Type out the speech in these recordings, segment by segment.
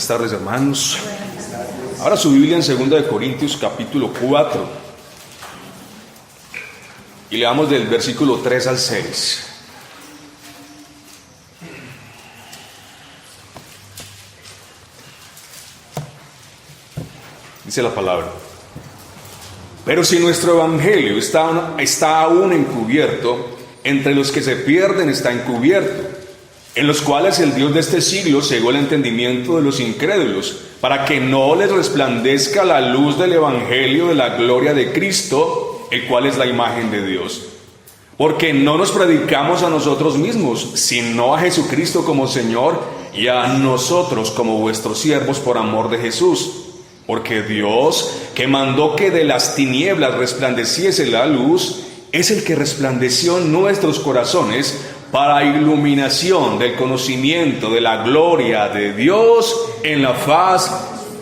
Buenas tardes, hermanos. Ahora su Biblia en 2 Corintios capítulo 4 y leamos del versículo 3 al 6. Dice la palabra: pero si nuestro evangelio está aún encubierto, entre los que se pierden está encubierto, en los cuales el Dios de este siglo cegó el entendimiento de los incrédulos, para que no les resplandezca la luz del evangelio de la gloria de Cristo, el cual es la imagen de Dios. Porque no nos predicamos a nosotros mismos, sino a Jesucristo como Señor, y a nosotros como vuestros siervos por amor de Jesús. Porque Dios, que mandó que de las tinieblas resplandeciese la luz, es el que resplandeció en nuestros corazones para iluminación del conocimiento de la gloria de Dios en la faz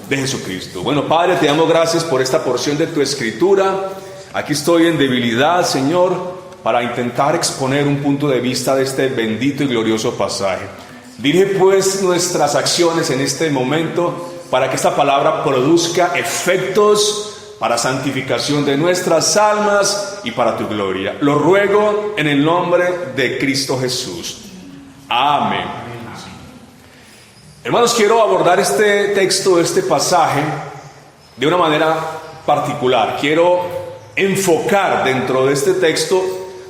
de Jesucristo. Bueno, Padre, te damos gracias por esta porción de tu Escritura. Aquí estoy en debilidad, Señor, para intentar exponer un punto de vista de este bendito y glorioso pasaje. Dirige pues nuestras acciones en este momento para que esta palabra produzca efectos para santificación de nuestras almas y para tu gloria. Lo ruego en el nombre de Cristo Jesús. Amén. Hermanos, quiero abordar este texto, este pasaje, de una manera particular. Quiero enfocar dentro de este texto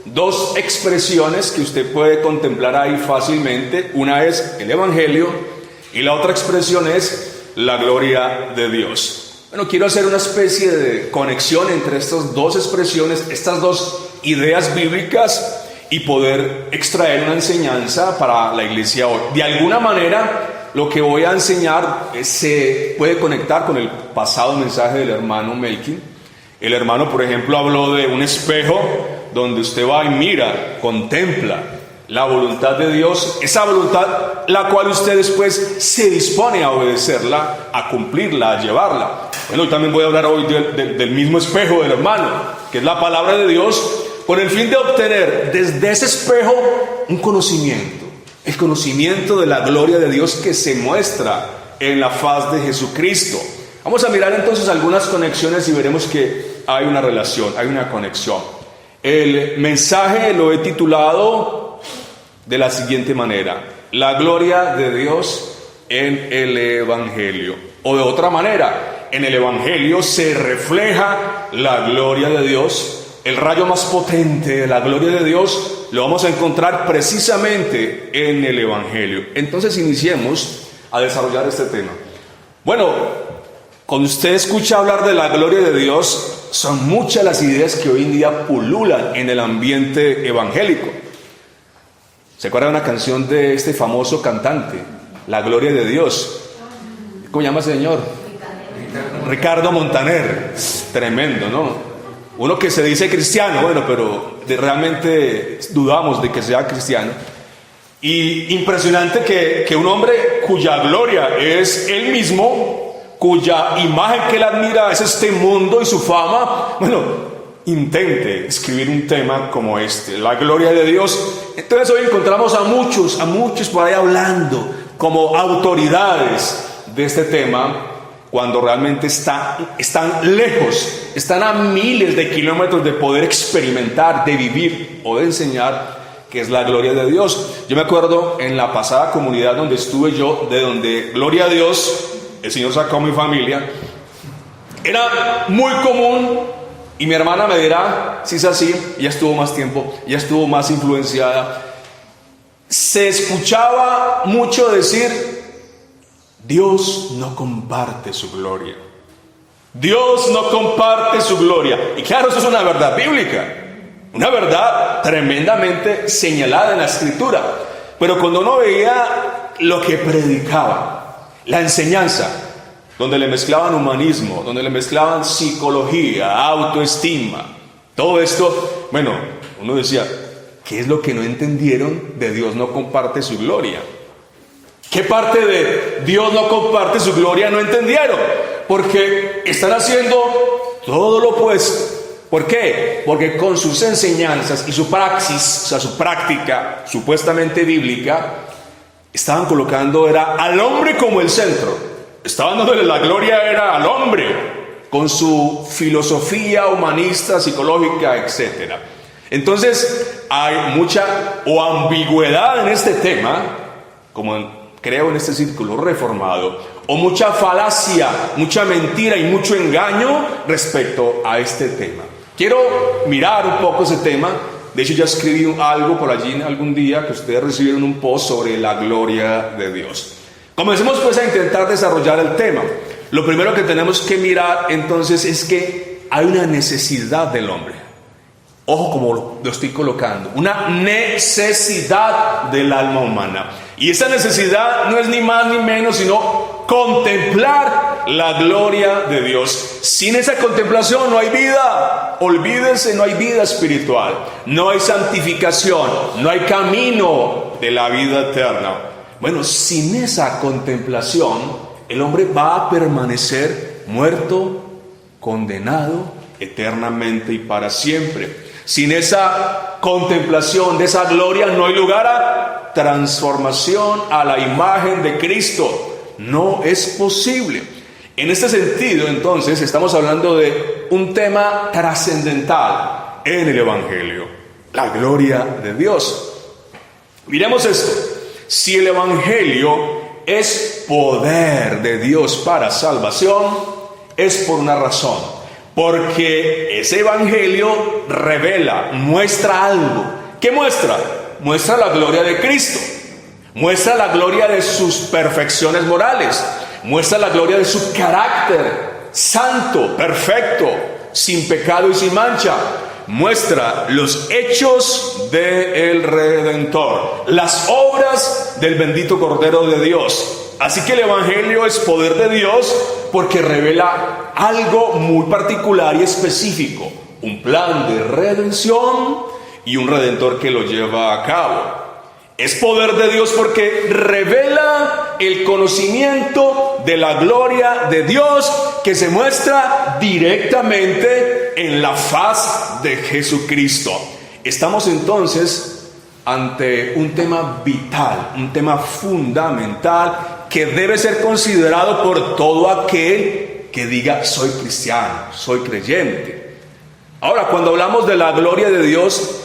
dos expresiones que usted puede contemplar ahí fácilmente. Una es el Evangelio y la otra expresión es la gloria de Dios. Bueno, quiero hacer una especie de conexión entre estas dos expresiones, estas dos ideas bíblicas, y poder extraer una enseñanza para la iglesia hoy. De alguna manera, lo que voy a enseñar se puede conectar con el pasado mensaje del hermano Melkin. El hermano, por ejemplo, habló de un espejo donde usted va y mira, contempla la voluntad de Dios, esa voluntad la cual usted después se dispone a obedecerla, a cumplirla, a llevarla. Bueno, y también voy a hablar hoy del mismo espejo del hermano, que es la palabra de Dios, con el fin de obtener desde ese espejo un conocimiento, el conocimiento de la gloria de Dios que se muestra en la faz de Jesucristo. Vamos a mirar entonces algunas conexiones y veremos que hay una relación, hay una conexión. El mensaje lo he titulado de la siguiente manera: la gloria de Dios en el Evangelio. O de otra manera, en el Evangelio se refleja la gloria de Dios. El rayo más potente de la gloria de Dios lo vamos a encontrar precisamente en el Evangelio. Entonces iniciemos a desarrollar este tema. Bueno, cuando usted escucha hablar de la gloria de Dios, son muchas las ideas que hoy en día pululan en el ambiente evangélico. ¿Se acuerda de una canción de este famoso cantante, La Gloria de Dios? ¿Cómo llama ese señor? Ricardo Montaner. Tremendo, ¿no? Uno que se dice cristiano, bueno, pero realmente dudamos de que sea cristiano. Y impresionante que un hombre cuya gloria es él mismo, cuya imagen que él admira es este mundo y su fama, bueno, intente escribir un tema como este, la gloria de Dios. Entonces hoy encontramos a muchos por ahí hablando como autoridades de este tema, cuando realmente están lejos, están a miles de kilómetros de poder experimentar, de vivir o de enseñar que es la gloria de Dios. Yo me acuerdo en la pasada comunidad donde estuve yo, de donde, gloria a Dios, el Señor sacó a mi familia, era muy común, y mi hermana me dirá si es así, ella estuvo más tiempo, ella estuvo más influenciada, se escuchaba mucho decir: Dios no comparte su gloria, Dios no comparte su gloria. Y claro, eso es una verdad bíblica, una verdad tremendamente señalada en la Escritura. Pero cuando uno veía lo que predicaba, la enseñanza, donde le mezclaban humanismo, donde le mezclaban psicología, autoestima, todo esto, bueno, uno decía: ¿qué es lo que no entendieron de Dios no comparte su gloria? ¿Qué parte de Dios no comparte su gloria no entendieron? Porque están haciendo todo lo opuesto. ¿Por qué? Porque con sus enseñanzas y su praxis, o sea, su práctica supuestamente bíblica, estaban colocando al hombre como el centro. estaban dándole la gloria era al hombre, con su filosofía humanista, psicológica, etc. Entonces, hay mucha ambigüedad en este tema, como creo en este círculo reformado, o mucha falacia, mucha mentira y mucho engaño respecto a este tema. Quiero mirar un poco ese tema. De hecho, ya escribí algo por allí algún día que ustedes recibieron un post sobre la gloria de Dios. Comencemos pues a intentar desarrollar el tema. Lo primero que tenemos que mirar entonces es que hay una necesidad del hombre. Ojo como lo estoy colocando, una necesidad del alma humana. Y esa necesidad no es ni más ni menos sino contemplar la gloria de Dios. Sin esa contemplación no hay vida. Olvídense, no hay vida espiritual, no hay santificación, no hay camino de la vida eterna. Bueno, sin esa contemplación, el hombre va a permanecer muerto, condenado eternamente y para siempre. Sin esa contemplación de esa gloria no hay lugar a transformación a la imagen de Cristo. No es posible. En este sentido, entonces, estamos hablando de un tema trascendental en el Evangelio, la gloria de Dios. Miremos esto. Si el Evangelio es poder de Dios para salvación, es por una razón. Porque ese Evangelio revela, muestra algo. ¿Qué muestra? Muestra la gloria de Cristo. Muestra la gloria de sus perfecciones morales. Muestra la gloria de su carácter santo, perfecto, sin pecado y sin mancha. Muestra los hechos del Redentor, las obras del bendito Cordero de Dios. Así que el Evangelio es poder de Dios porque revela algo muy particular y específico, un plan de redención y un Redentor que lo lleva a cabo. Es poder de Dios porque revela el conocimiento de la gloria de Dios que se muestra directamente en la faz de Jesucristo. Estamos entonces ante un tema vital, un tema fundamental que debe ser considerado por todo aquel que diga soy cristiano, soy creyente. Ahora, cuando hablamos de la gloria de Dios,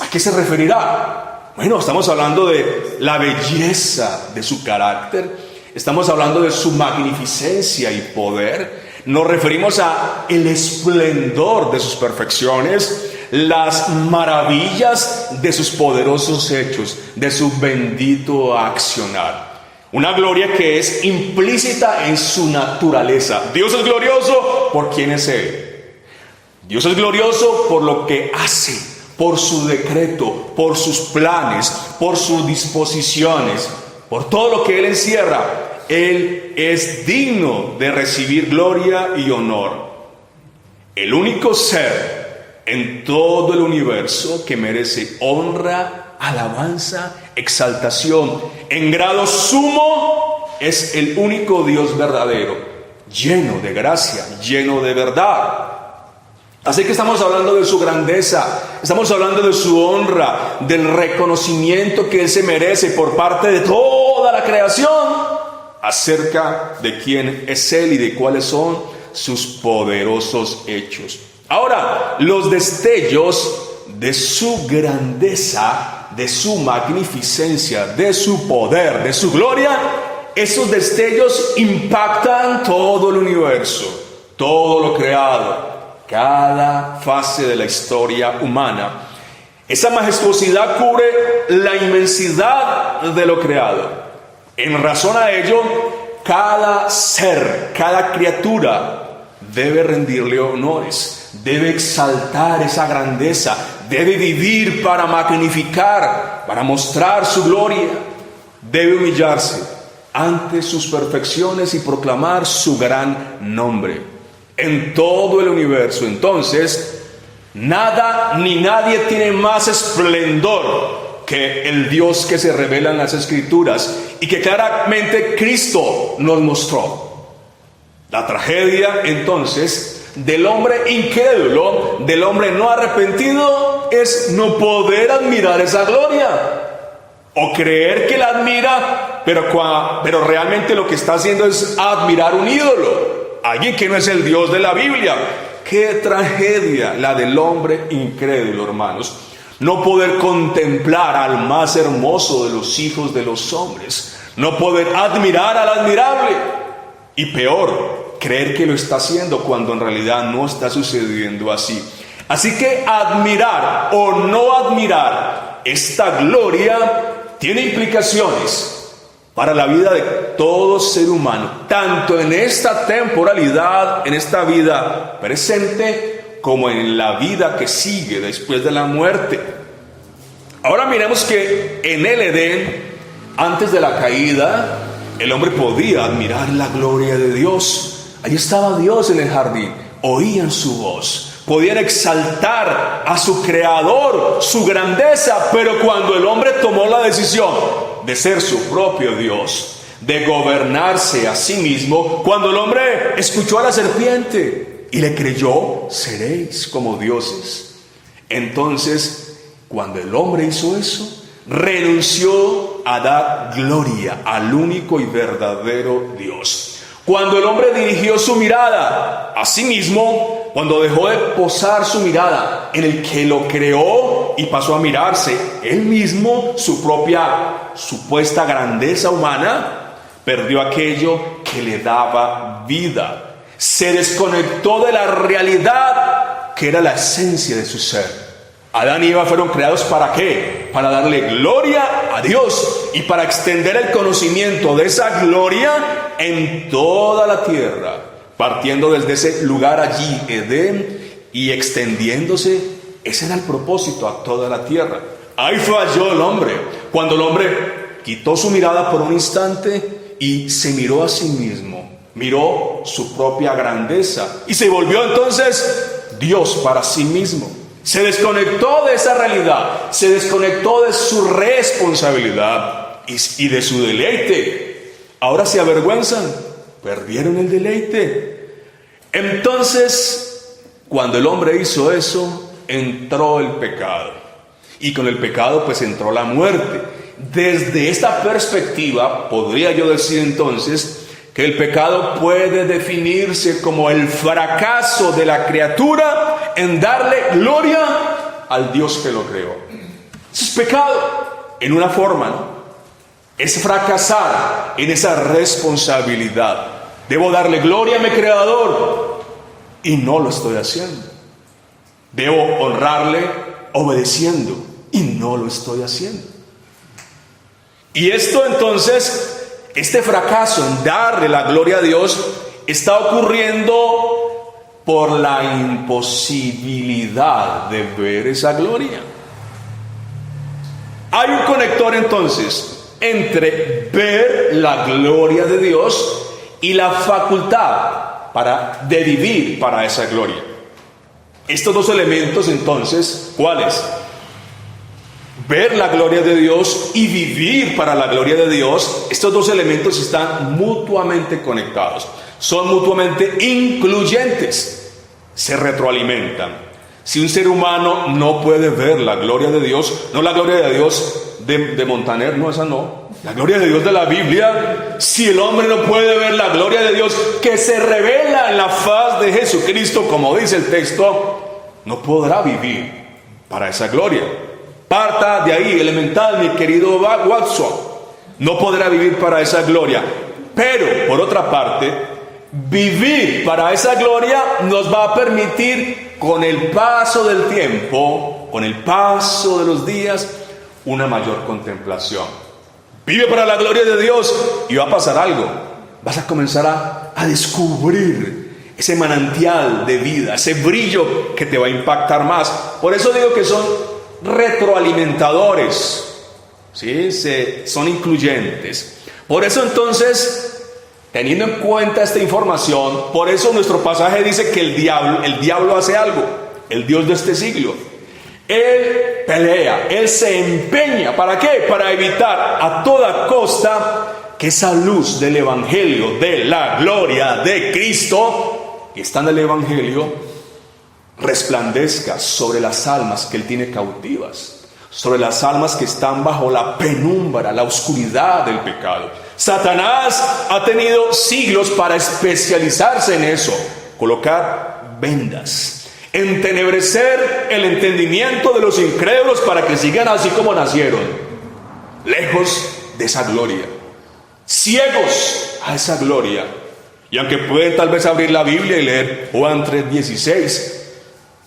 ¿a qué se referirá? Bueno, estamos hablando de la belleza de su carácter, estamos hablando de su magnificencia y poder, nos referimos a el esplendor de sus perfecciones, las maravillas de sus poderosos hechos, de su bendito accionar. Una gloria que es implícita en su naturaleza. Dios es glorioso por quién es Él. Dios es glorioso por lo que hace, por su decreto, por sus planes, por sus disposiciones, por todo lo que Él encierra. Él es digno de recibir gloria y honor. El único ser en todo el universo que merece honra, alabanza, exaltación en grado sumo es el único Dios verdadero, lleno de gracia, lleno de verdad. Así que estamos hablando de su grandeza, estamos hablando de su honra, del reconocimiento que Él se merece por parte de toda la creación acerca de quién es Él y de cuáles son sus poderosos hechos. Ahora, los destellos de su grandeza, de su magnificencia, de su poder, de su gloria, esos destellos impactan todo el universo, todo lo creado, cada fase de la historia humana. Esa majestuosidad cubre la inmensidad de lo creado. En razón a ello, cada ser, cada criatura debe rendirle honores, debe exaltar esa grandeza, debe vivir para magnificar, para mostrar su gloria, debe humillarse ante sus perfecciones y proclamar su gran nombre. En todo el universo, entonces, nada ni nadie tiene más esplendor que el Dios que se revela en las Escrituras y que claramente Cristo nos mostró. La tragedia, entonces, del hombre incrédulo, del hombre no arrepentido, es no poder admirar esa gloria o creer que la admira pero realmente lo que está haciendo es admirar un ídolo, alguien que no es el Dios de la Biblia. Qué tragedia la del hombre incrédulo, hermanos. No poder contemplar al más hermoso de los hijos de los hombres, no poder admirar al admirable, y peor, creer que lo está haciendo cuando en realidad no está sucediendo así. Así que admirar o no admirar esta gloria tiene implicaciones para la vida de todo ser humano, tanto en esta temporalidad, en esta vida presente, como en la vida que sigue después de la muerte. Ahora miremos que en el Edén, antes de la caída, el hombre podía admirar la gloria de Dios. Allí estaba Dios en el jardín, oían su voz, podían exaltar a su creador, su grandeza, pero cuando el hombre tomó la decisión de ser su propio Dios, de gobernarse a sí mismo, cuando el hombre escuchó a la serpiente y le creyó, seréis como dioses. Entonces, cuando el hombre hizo eso, renunció a dar gloria al único y verdadero Dios. Cuando el hombre dirigió su mirada a sí mismo, cuando dejó de posar su mirada en el que lo creó y pasó a mirarse él mismo, su propia supuesta grandeza humana, perdió aquello que le daba vida. Se desconectó de la realidad que era la esencia de su ser. Adán y Eva fueron creados ¿para qué? Para darle gloria a Dios y para extender el conocimiento de esa gloria en toda la tierra, partiendo desde ese lugar allí, Edén, y extendiéndose. Ese era el propósito a toda la tierra. Ahí falló el hombre, cuando el hombre quitó su mirada por un instante y se miró a sí mismo, miró su propia grandeza y se volvió entonces Dios para sí mismo. Se desconectó de esa realidad, se desconectó de su responsabilidad y de su deleite. Ahora se avergüenzan, perdieron el deleite. Entonces, cuando el hombre hizo eso, entró el pecado. Y con el pecado pues entró la muerte. Desde esta perspectiva, podría yo decir entonces que el pecado puede definirse como el fracaso de la criatura en darle gloria al Dios que lo creó. Eso es pecado en una forma, ¿no? Es fracasar en esa responsabilidad. Debo darle gloria a mi creador y no lo estoy haciendo. Debo honrarle obedeciendo y no lo estoy haciendo. Y esto entonces, este fracaso en darle la gloria a Dios está ocurriendo por la imposibilidad de ver esa gloria. Hay un conector entonces entre ver la gloria de Dios y la facultad de vivir para esa gloria. Estos dos elementos entonces, ¿cuáles? Ver la gloria de Dios y vivir para la gloria de Dios. Estos dos elementos están mutuamente conectados, son mutuamente incluyentes, se retroalimentan. Si un ser humano no puede ver la gloria de Dios, no la gloria de Dios de Montaner, no, esa no, la gloria de Dios de la Biblia, si el hombre no puede ver la gloria de Dios que se revela en la faz de Jesucristo, como dice el texto, no podrá vivir para esa gloria. Parta de ahí, elemental, mi querido Watson. No podrá vivir para esa gloria. Pero, por otra parte, vivir para esa gloria nos va a permitir, con el paso del tiempo, con el paso de los días, una mayor contemplación. Vive para la gloria de Dios y va a pasar algo. Vas a comenzar a descubrir ese manantial de vida, ese brillo que te va a impactar más. Por eso digo que son retroalimentadores, ¿sí? Son incluyentes. Por eso entonces, teniendo en cuenta esta información, por eso nuestro pasaje dice que el diablo hace algo, el Dios de este siglo. Él pelea, él se empeña, ¿para qué? Para evitar a toda costa que esa luz del evangelio de la gloria de Cristo, que está en el evangelio, resplandezca sobre las almas que él tiene cautivas, sobre las almas que están bajo la penumbra, la oscuridad del pecado. Satanás ha tenido siglos para especializarse en eso, colocar vendas, entenebrecer el entendimiento de los incrédulos para que sigan así como nacieron, lejos de esa gloria, ciegos a esa gloria. Y aunque pueden tal vez abrir la Biblia y leer Juan 3:16,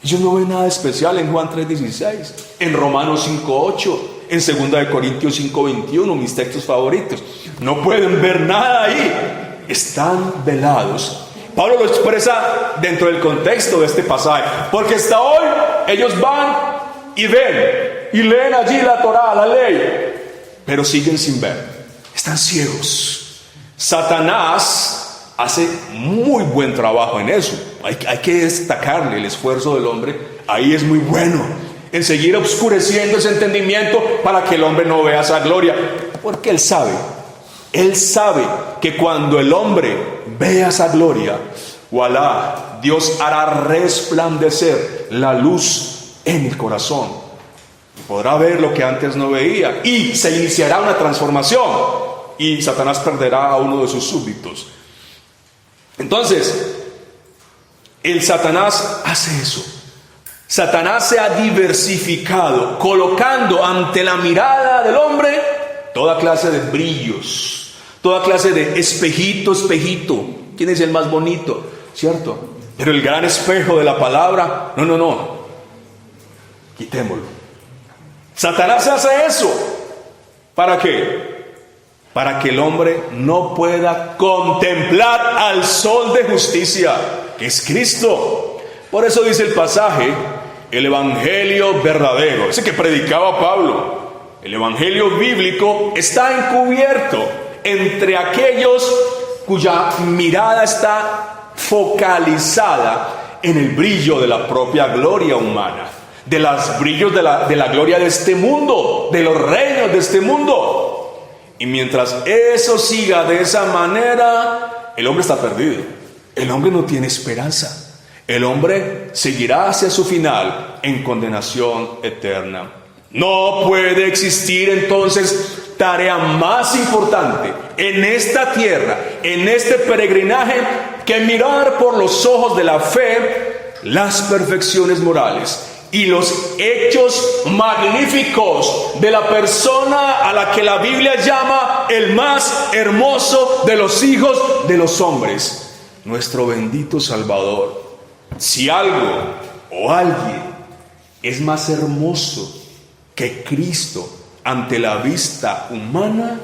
ellos no ven nada especial en Juan 3:16, en Romanos 5:8, en 2 Corintios 5:21, mis textos favoritos. No pueden ver nada ahí. Están velados. Pablo lo expresa dentro del contexto de este pasaje, porque hasta hoy ellos van y ven y leen allí la Torá, la ley, pero siguen sin ver. Están ciegos. Satanás hace muy buen trabajo en eso. Hay que destacarle el esfuerzo del hombre. Ahí es muy bueno en seguir oscureciendo ese entendimiento para que el hombre no vea esa gloria, porque él sabe que cuando el hombre vea esa gloria, voilà, Dios hará resplandecer la luz en el corazón, podrá ver lo que antes no veía y se iniciará una transformación y Satanás perderá a uno de sus súbditos. Entonces, el Satanás hace eso. Satanás se ha diversificado, colocando ante la mirada del hombre toda clase de brillos, toda clase de espejito. ¿Quién es el más bonito? ¿Cierto? Pero el gran espejo de la palabra, no. Quitémoslo. Satanás hace eso. ¿Para qué? Para que el hombre no pueda contemplar al sol de justicia, que es Cristo. Por eso dice el pasaje, el evangelio verdadero, ese que predicaba Pablo, el evangelio bíblico está encubierto entre aquellos cuya mirada está focalizada en el brillo de la propia gloria humana, de los brillos de la gloria de este mundo, de los reinos de este mundo. Y mientras eso siga de esa manera, el hombre está perdido. El hombre no tiene esperanza. El hombre seguirá hacia su final en condenación eterna. No puede existir entonces tarea más importante en esta tierra, en este peregrinaje, que mirar por los ojos de la fe las perfecciones morales y los hechos magníficos de la persona a la que la Biblia llama el más hermoso de los hijos de los hombres, nuestro bendito Salvador. Si algo o alguien es más hermoso que Cristo ante la vista humana,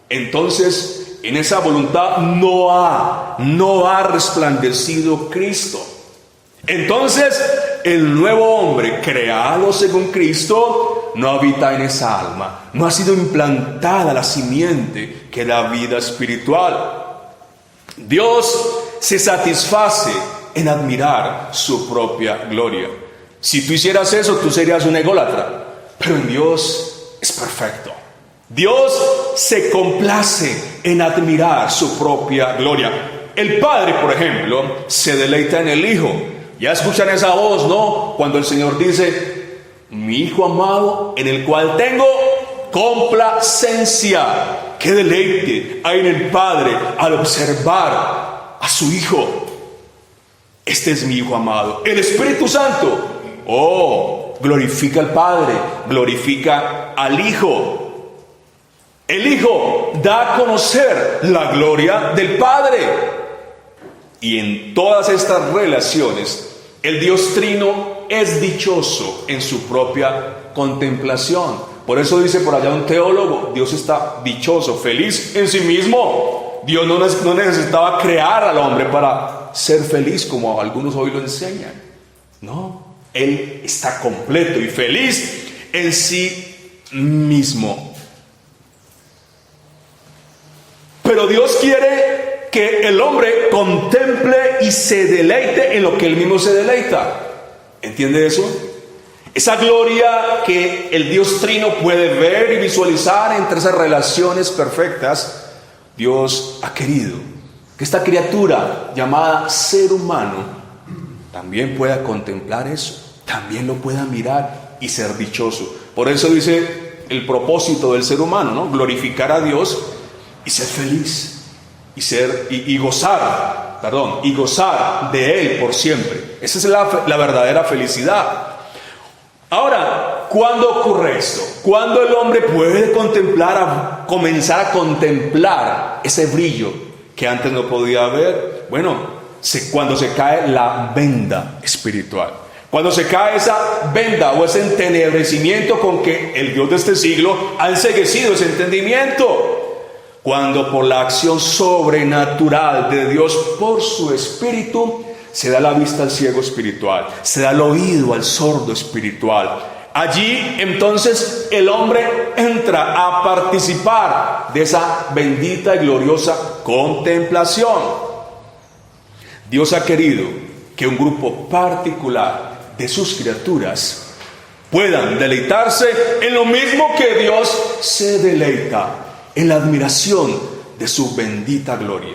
entonces en esa voluntad no ha resplandecido Cristo. Entonces el nuevo hombre creado según Cristo no habita en esa alma, no ha sido implantada la simiente que da vida espiritual. Dios se satisface en admirar su propia gloria. Si tú hicieras eso, tú serías un ególatra, pero en Dios es perfecto. Dios se complace en admirar su propia gloria. El Padre, por ejemplo, se deleita en el Hijo. Ya escuchan esa voz, ¿no? Cuando el Señor dice, mi Hijo amado, en el cual tengo complacencia. Qué deleite hay en el Padre al observar a su Hijo. Este es mi Hijo amado. El Espíritu Santo, glorifica al Padre, glorifica al Hijo. El Hijo da a conocer la gloria del Padre. Y en todas estas relaciones, el Dios Trino es dichoso en su propia contemplación. Por eso dice por allá un teólogo, Dios está dichoso, feliz en sí mismo. Dios no necesitaba crear al hombre para ser feliz, como algunos hoy lo enseñan. No, Él está completo y feliz en sí mismo. Pero Dios quiere que el hombre contemple y se deleite en lo que Él mismo se deleita. ¿Entiende eso? Esa gloria que el Dios Trino puede ver y visualizar entre esas relaciones perfectas, Dios ha querido que esta criatura llamada ser humano también pueda contemplar eso, también lo pueda mirar y ser dichoso. Por eso dice el propósito del ser humano, ¿no? Glorificar a Dios y ser feliz y gozar de Él por siempre. Esa es la verdadera felicidad. Ahora, ¿cuándo ocurre esto? ¿Cuándo el hombre puede comenzar a contemplar ese brillo que antes no podía ver? Bueno, cuando se cae la venda espiritual. Cuando se cae esa venda o ese entenebrecimiento con que el Dios de este siglo ha enceguecido ese entendimiento. Cuando por la acción sobrenatural de Dios por su Espíritu se da la vista al ciego espiritual, se da el oído al sordo espiritual. Allí entonces el hombre entra a participar de esa bendita y gloriosa contemplación. Dios ha querido que un grupo particular de sus criaturas puedan deleitarse en lo mismo que Dios se deleita, en la admiración de su bendita gloria.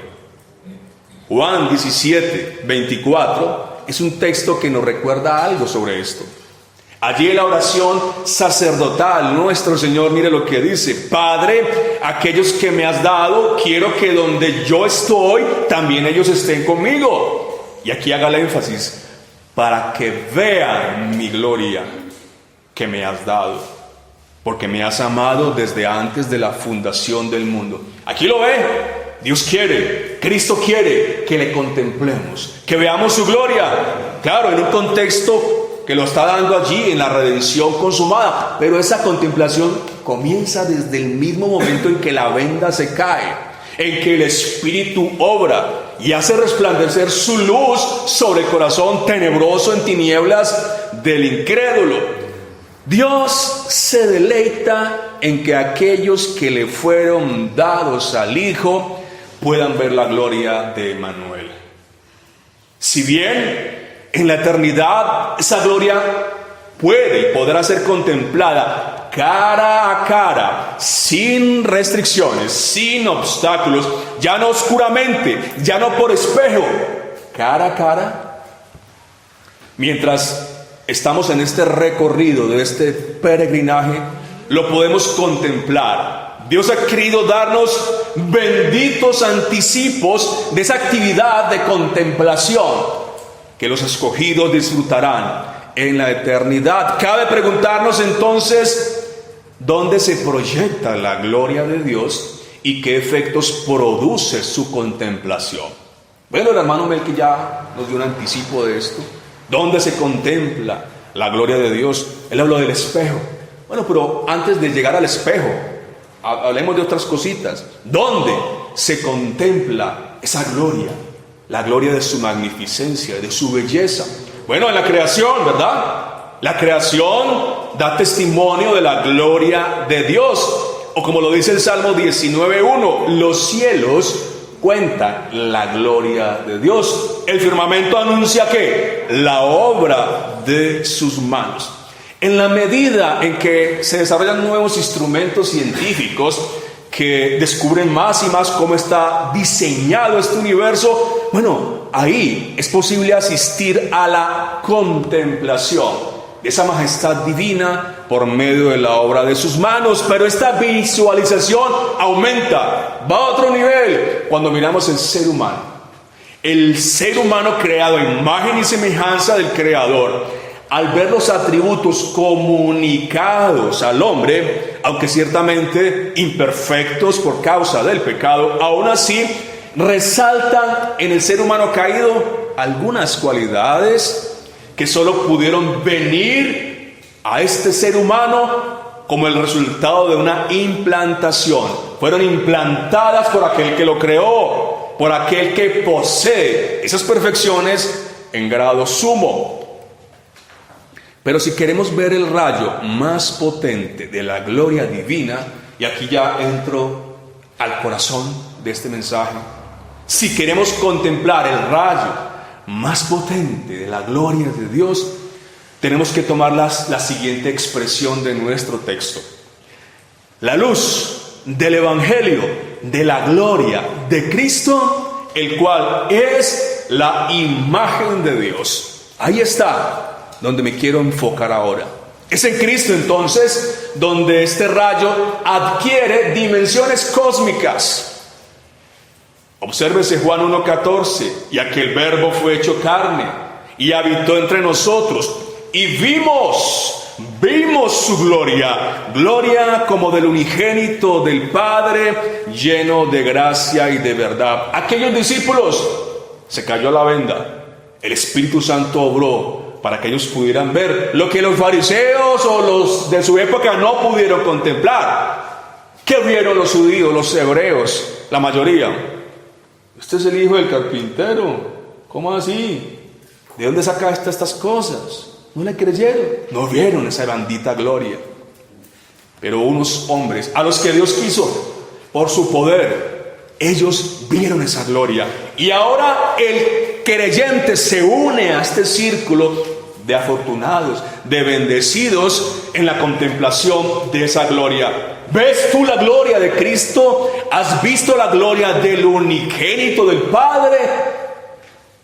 Juan 17, 24 es un texto que nos recuerda algo sobre esto. Allí en la oración sacerdotal, nuestro Señor, mire lo que dice: Padre, aquellos que me has dado, quiero que donde yo estoy, también ellos estén conmigo. Y aquí haga el énfasis: para que vean mi gloria que me has dado, porque me has amado desde antes de la fundación del mundo. Aquí lo ve. Dios quiere, Cristo quiere que le contemplemos, que veamos su gloria. Claro, en un contexto que lo está dando allí en la redención consumada, pero esa contemplación comienza desde el mismo momento en que la venda se cae, en que el Espíritu obra y hace resplandecer su luz sobre el corazón tenebroso en tinieblas del incrédulo. Dios se deleita en que aquellos que le fueron dados al Hijo puedan ver la gloria de Emmanuel. Si bien en la eternidad esa gloria puede y podrá ser contemplada cara a cara, sin restricciones, sin obstáculos, ya no oscuramente, ya no por espejo, cara a cara, mientras estamos en este recorrido de este peregrinaje, lo podemos contemplar. Dios ha querido darnos benditos anticipos de esa actividad de contemplación que los escogidos disfrutarán en la eternidad. Cabe preguntarnos entonces, ¿dónde se proyecta la gloria de Dios y qué efectos produce su contemplación? Bueno, el hermano Melqui ya nos dio un anticipo de esto. ¿Dónde se contempla la gloria de Dios? Él habló del espejo. Bueno, pero antes de llegar al espejo, hablemos de otras cositas. ¿Dónde se contempla esa gloria? La gloria de su magnificencia, de su belleza. Bueno, en la creación, ¿verdad? La creación da testimonio de la gloria de Dios. O como lo dice el Salmo 19:1, los cielos cuentan la gloria de Dios. El firmamento anuncia ¿qué? La obra de sus manos. En la medida en que se desarrollan nuevos instrumentos científicos que descubren más y más cómo está diseñado este universo, bueno, ahí es posible asistir a la contemplación de esa majestad divina por medio de la obra de sus manos. Pero esta visualización aumenta, va a otro nivel cuando miramos el ser humano. El ser humano creado a imagen y semejanza del Creador, al ver los atributos comunicados al hombre, aunque ciertamente imperfectos por causa del pecado, aún así resaltan en el ser humano caído algunas cualidades que solo pudieron venir a este ser humano como el resultado de una implantación. Fueron implantadas por aquel que lo creó, por aquel que posee esas perfecciones en grado sumo. Pero si queremos ver el rayo más potente de la gloria divina, y aquí ya entro al corazón de este mensaje, si queremos contemplar el rayo más potente de la gloria de Dios, tenemos que tomar la siguiente expresión de nuestro texto: la luz del Evangelio de la gloria de Cristo, el cual es la imagen de Dios. Ahí está donde me quiero enfocar ahora. Es en Cristo entonces donde este rayo adquiere dimensiones cósmicas. Obsérvese Juan 1:14, y aquel verbo fue hecho carne y habitó entre nosotros y vimos su gloria como del unigénito del Padre, lleno de gracia y de verdad. Aquellos discípulos, se cayó la venda, el Espíritu Santo obró para que ellos pudieran ver lo que los fariseos o los de su época no pudieron contemplar. ¿Qué vieron los judíos, los hebreos, la mayoría? Este es el hijo del carpintero. ¿Cómo así? ¿De dónde saca estas cosas? No le creyeron, no vieron esa bendita gloria. Pero unos hombres a los que Dios quiso por su poder, ellos vieron esa gloria. Y ahora el creyente se une a este círculo de afortunados, de bendecidos en la contemplación de esa gloria. ¿Ves tú la gloria de Cristo? ¿Has visto la gloria del unigénito del Padre?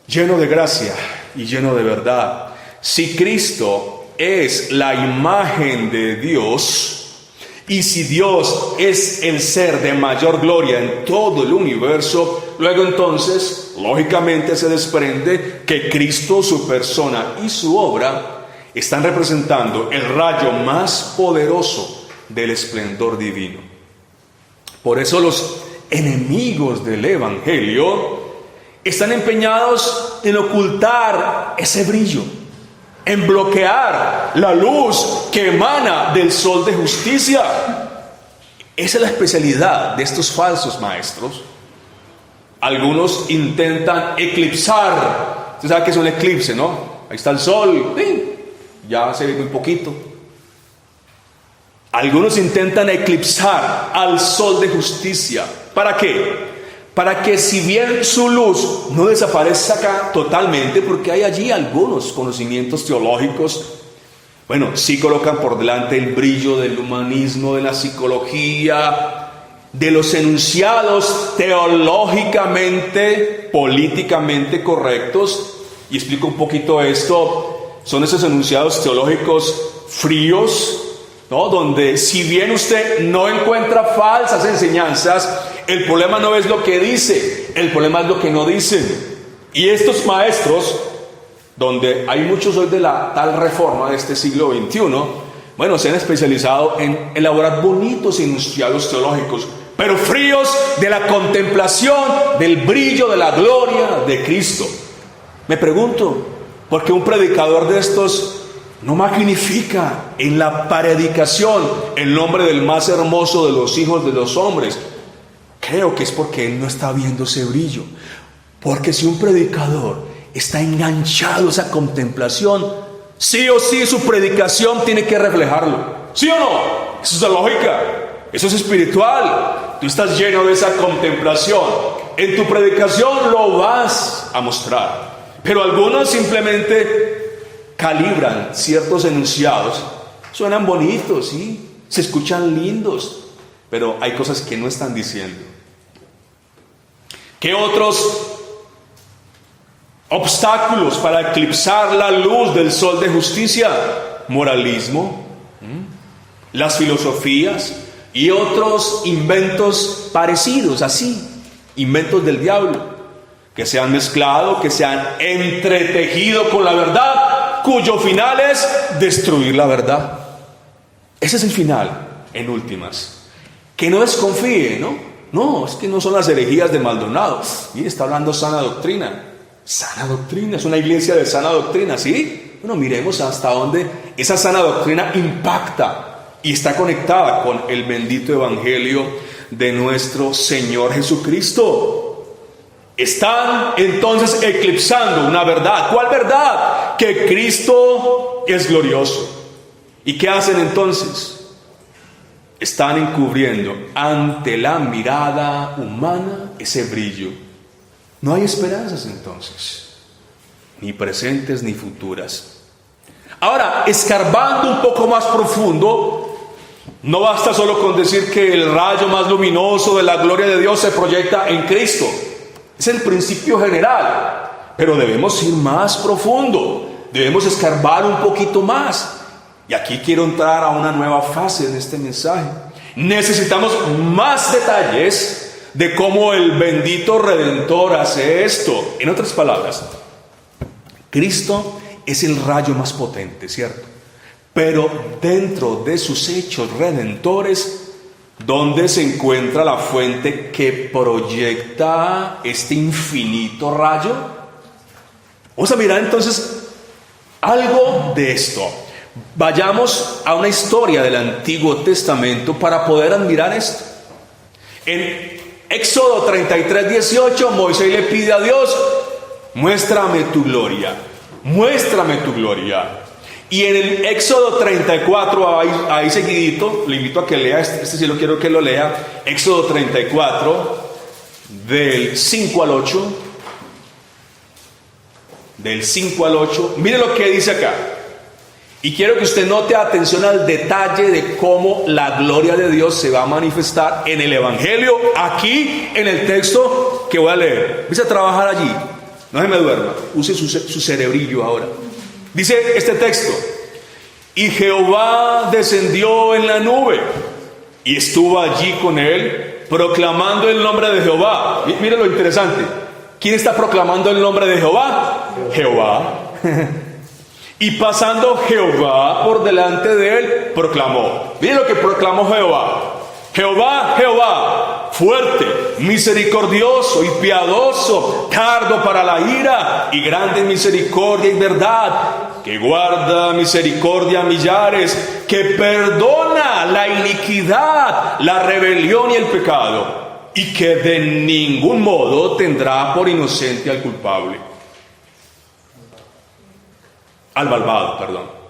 Lleno de gracia y lleno de verdad. Si Cristo es la imagen de Dios, y si Dios es el ser de mayor gloria en todo el universo, luego entonces, lógicamente se desprende que Cristo, su persona y su obra, están representando el rayo más poderoso del esplendor divino. Por eso los enemigos del Evangelio están empeñados en ocultar ese brillo, en bloquear la luz que emana del sol de justicia. Esa es la especialidad de estos falsos maestros. Algunos intentan eclipsar. Usted sabe que es un eclipse, ¿no? Ahí está el sol, ya se ve muy poquito. Algunos intentan eclipsar al sol de justicia. ¿Para qué? Para que si bien su luz no desaparezca totalmente, porque hay allí algunos conocimientos teológicos, bueno, sí colocan por delante el brillo del humanismo, de la psicología, de los enunciados teológicamente, políticamente correctos. Y explico un poquito esto. Son esos enunciados teológicos fríos, ¿no? Donde si bien usted no encuentra falsas enseñanzas, el problema no es lo que dice, el problema es lo que no dicen. Y estos maestros, donde hay muchos hoy de la tal reforma de este siglo XXI, bueno, se han especializado en elaborar bonitos enunciados teológicos, pero fríos de la contemplación del brillo de la gloria de Cristo. Me pregunto, ¿por qué un predicador de estos no magnifica en la predicación el nombre del más hermoso de los hijos de los hombres? Creo que es porque él no está viendo ese brillo. Porque si un predicador está enganchado a esa contemplación, sí o sí su predicación tiene que reflejarlo. ¿Sí o no? Eso es la lógica. Eso es espiritual. Tú estás lleno de esa contemplación. En tu predicación lo vas a mostrar. Pero algunos simplemente calibran ciertos enunciados. Suenan bonitos, ¿sí? Se escuchan lindos. Pero hay cosas que no están diciendo. ¿Qué otros obstáculos para eclipsar la luz del sol de justicia? Moralismo, las filosofías y otros inventos parecidos, así, inventos del diablo, que se han mezclado, que se han entretejido con la verdad, cuyo final es destruir la verdad. Ese es el final, en últimas. Que no desconfíe, ¿no? No, es que no son las herejías de Maldonado. Mire, está hablando sana doctrina. Sana doctrina, es una iglesia de sana doctrina, ¿sí? Bueno, miremos hasta dónde esa sana doctrina impacta y está conectada con el bendito evangelio de nuestro Señor Jesucristo. Están entonces eclipsando una verdad. ¿Cuál verdad? Que Cristo es glorioso. ¿Y qué hacen entonces? Están encubriendo ante la mirada humana ese brillo. No hay esperanzas entonces, ni presentes ni futuras. Ahora, escarbando un poco más profundo, no basta solo con decir que el rayo más luminoso de la gloria de Dios se proyecta en Cristo. Es el principio general, pero debemos ir más profundo, debemos escarbar un poquito más. Y aquí quiero entrar a una nueva fase en este mensaje. Necesitamos más detalles de cómo el bendito Redentor hace esto. En otras palabras, Cristo es el rayo más potente, ¿cierto? Pero dentro de sus hechos redentores, ¿dónde se encuentra la fuente que proyecta este infinito rayo? Vamos a mirar entonces algo de esto. Vayamos a una historia del Antiguo Testamento para poder admirar esto. En Éxodo 33, 18, Moisés le pide a Dios: muéstrame tu gloria, muéstrame tu gloria. Y en el Éxodo 34, ahí seguidito, le invito a que lea, este sí lo quiero que lo lea, Éxodo 34, del 5 al 8, del 5 al 8, mire lo que dice acá. Y quiero que usted note atención al detalle de cómo la gloria de Dios se va a manifestar en el Evangelio, aquí en el texto que voy a leer. Empiece a trabajar allí, no se me duerma, use su cerebrillo ahora. Dice este texto: y Jehová descendió en la nube y estuvo allí con él, proclamando el nombre de Jehová. Mire lo interesante. ¿Quién está proclamando el nombre de Jehová? Jehová. Y pasando Jehová por delante de él, proclamó. Mire lo que proclamó Jehová. Jehová, Jehová, fuerte, misericordioso y piadoso, tardo para la ira y grande en misericordia y verdad, que guarda misericordia a millares, que perdona la iniquidad, la rebelión y el pecado, y que de ningún modo tendrá por inocente al culpable. Al malvado, perdón.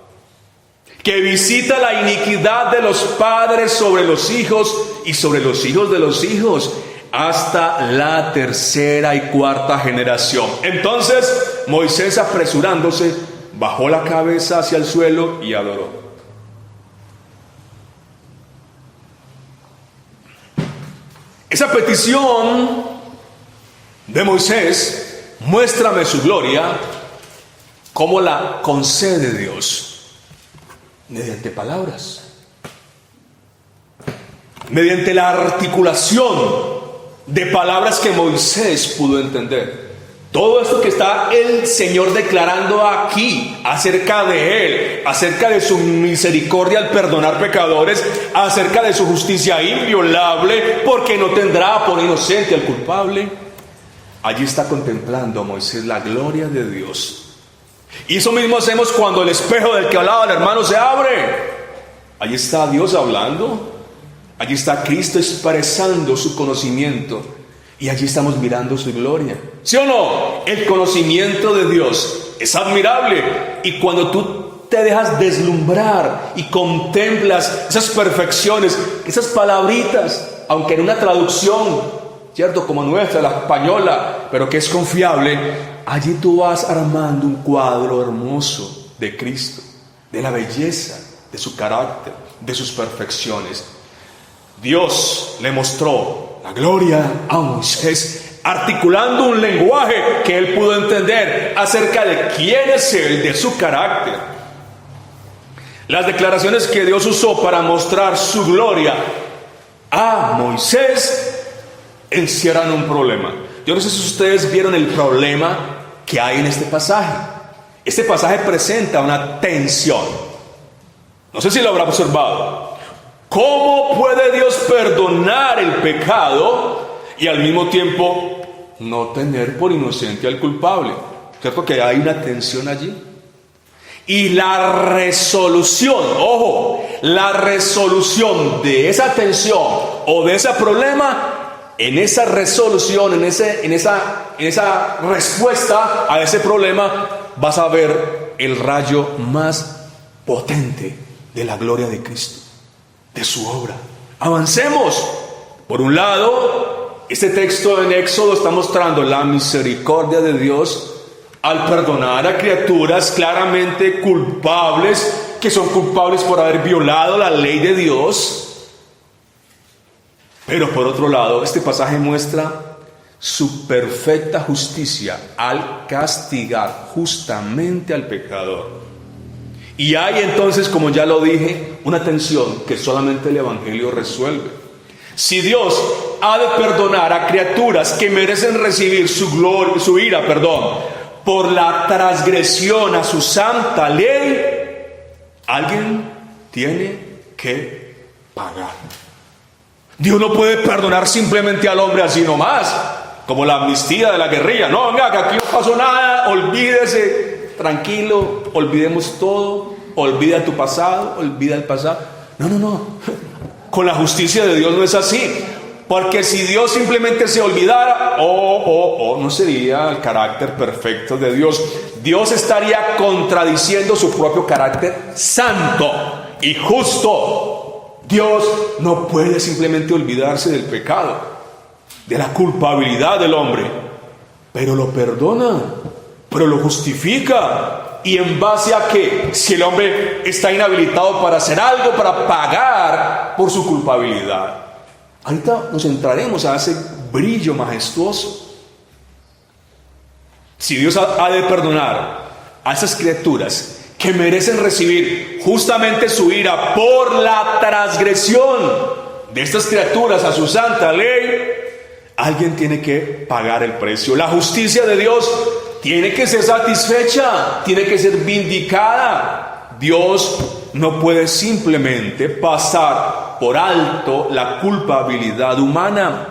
Que visita la iniquidad de los padres sobre los hijos y sobre los hijos de los hijos, hasta la tercera y cuarta generación. Entonces Moisés, apresurándose, bajó la cabeza hacia el suelo y adoró. Esa petición de Moisés, muéstrame su gloria, ¿cómo la concede Dios? Mediante palabras, mediante la articulación de palabras que Moisés pudo entender. Todo esto que está el Señor declarando aquí acerca de Él, acerca de su misericordia al perdonar pecadores, acerca de su justicia inviolable, porque no tendrá por inocente al culpable. Allí está contemplando Moisés la gloria de Dios. Y eso mismo hacemos cuando el espejo del que hablaba el hermano se abre. Allí está Dios hablando. Allí está Cristo expresando su conocimiento. Y allí estamos mirando su gloria. ¿Sí o no? El conocimiento de Dios es admirable. Y cuando tú te dejas deslumbrar y contemplas esas perfecciones, esas palabritas, aunque en una traducción, ¿cierto? Como nuestra, la española, pero que es confiable, allí tú vas armando un cuadro hermoso de Cristo, de la belleza, de su carácter, de sus perfecciones. Dios le mostró la gloria a Moisés, articulando un lenguaje que él pudo entender acerca de quién es él, de su carácter. Las declaraciones que Dios usó para mostrar su gloria a Moisés encierran un problema. Yo no sé si ustedes vieron el problema que hay en este pasaje. Este pasaje presenta una tensión. No sé si lo habrá observado. ¿Cómo puede Dios perdonar el pecado y al mismo tiempo no tener por inocente al culpable? ¿Cierto que hay una tensión allí? Y la resolución, ojo, la resolución de esa tensión o de ese problema, en esa resolución, en esa respuesta a ese problema, vas a ver el rayo más potente de la gloria de Cristo, de su obra. Avancemos. Por un lado, este texto en Éxodo está mostrando la misericordia de Dios al perdonar a criaturas claramente culpables, que son culpables por haber violado la ley de Dios. Pero por otro lado, este pasaje muestra su perfecta justicia al castigar justamente al pecador. Y hay entonces, como ya lo dije, una tensión que solamente el Evangelio resuelve. Si Dios ha de perdonar a criaturas que merecen recibir su ira, por la transgresión a su santa ley, alguien tiene que pagar. Dios no puede perdonar simplemente al hombre así nomás, como la amnistía de la guerrilla. No, venga, que aquí no pasó nada, olvídese, tranquilo, olvidemos todo, olvida tu pasado, olvida el pasado. No. Con la justicia de Dios no es así. Porque si Dios simplemente se olvidara, no sería el carácter perfecto de Dios. Dios estaría contradiciendo su propio carácter santo y justo. Dios no puede simplemente olvidarse del pecado, de la culpabilidad del hombre, pero lo perdona, pero lo justifica. ¿Y en base a qué? Si el hombre está inhabilitado para hacer algo, para pagar por su culpabilidad. Ahorita nos entraremos a ese brillo majestuoso. Si Dios ha de perdonar a esas criaturas que merecen recibir justamente su ira por la transgresión de estas criaturas a su santa ley, alguien tiene que pagar el precio. La justicia de Dios tiene que ser satisfecha, tiene que ser vindicada. Dios no puede simplemente pasar por alto la culpabilidad humana.